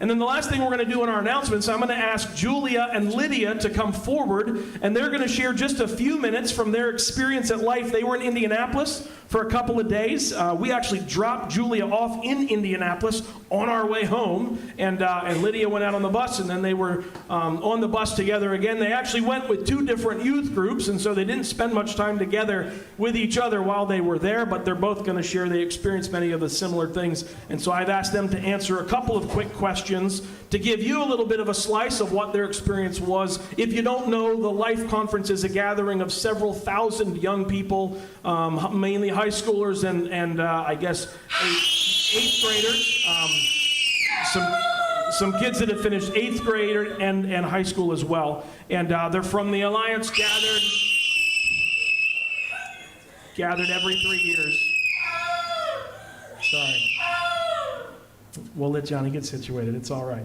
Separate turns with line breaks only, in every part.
And then the last thing we're going to do in our announcements, I'm going to ask Julia and Lydia to come forward, and they're going to share just a few minutes from their experience at life. They were in Indianapolis for a couple of days. We actually dropped Julia off in Indianapolis on our way home, and Lydia went out on the bus, and then they were on the bus together again. They actually went with two different youth groups, and so they didn't spend much time together with each other while they were there, but they're both going to share they experienced many of the similar things. And so I've asked them to answer a couple of quick questions to give you a little bit of a slice of what their experience was. If you don't know, the Life Conference is a gathering of several thousand young people, mainly high schoolers and I guess eighth graders. Some kids that have finished eighth grade and high school as well. And they're from the Alliance, gathered every 3 years. Sorry. We'll let Johnny get situated. It's all right.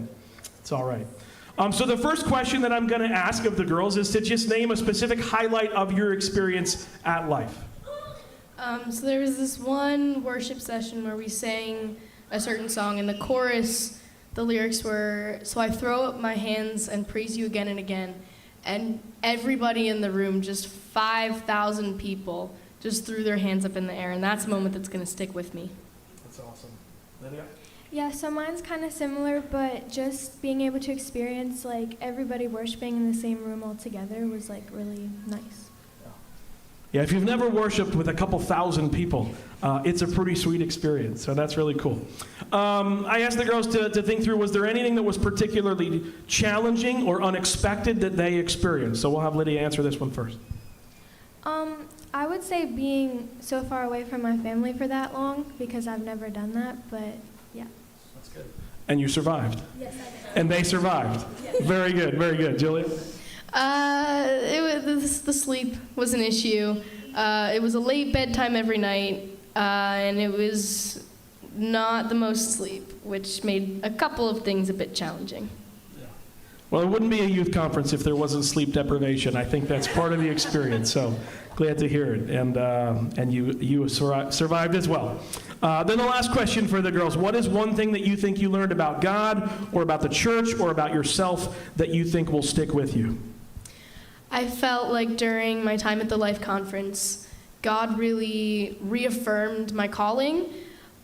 It's all right. So the first question that I'm going to ask of the girls is to just name a specific highlight of your experience at Life.
So there was this one worship session where we sang a certain song, and the chorus, the lyrics were, "So I throw up my hands and praise you again and again." And everybody in the room, just 5,000 people, just threw their hands up in the air, and that's a moment that's going to stick with me.
That's awesome. Lydia?
Yeah, so mine's kind of similar, but just being able to experience like everybody worshiping in the same room all together was like really nice.
Yeah, if you've never worshiped with a couple thousand people, it's a pretty sweet experience, so that's really cool. I asked the girls to think through, was there anything that was particularly challenging or unexpected that they experienced? So we'll have Lydia answer this one first.
I would say being so far away from my family for that long, because I've never done that, but yeah.
That's good. And you survived?
Yes, I did.
And they survived? Yes. Very good, very good. Julia?
The sleep was an issue. It was a late bedtime every night, and it was not the most sleep, which made a couple of things a bit challenging.
Well, it wouldn't be a youth conference if there wasn't sleep deprivation. I think that's part of the experience, so glad to hear it. And you survived as well. Then the last question for the girls. What is one thing that you think you learned about God or about the church or about yourself that you think will stick with you?
I felt like during my time at the Life Conference, God really reaffirmed my calling.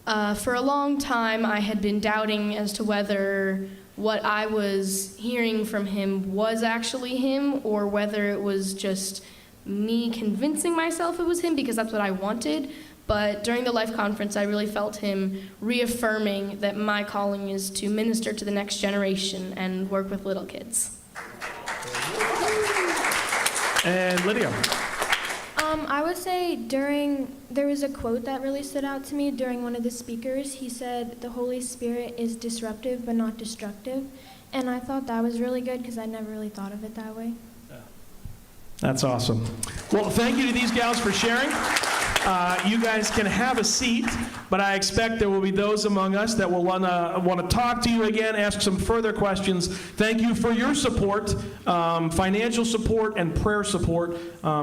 For a long time, I had been doubting as to whether what I was hearing from him was actually him, or whether it was just me convincing myself it was him because that's what I wanted. But during the Life Conference, I really felt him reaffirming that my calling is to minister to the next generation and work with little kids.
And Lydia?
I would say there was a quote that really stood out to me during one of the speakers. He said, "The Holy Spirit is disruptive but not destructive." And I thought that was really good because I never really thought of it that way.
That's awesome. Well, thank you to these gals for sharing. You guys can have a seat, but I expect there will be those among us that will want to talk to you again, ask some further questions. Thank you for your support, financial support and prayer support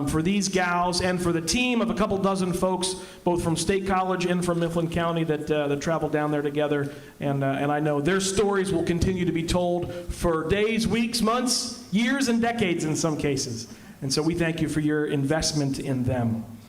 for these gals and for the team of a couple dozen folks, both from State College and from Mifflin County that traveled down there together. And I know their stories will continue to be told for days, weeks, months, years, and decades in some cases. And so we thank you for your investment in them.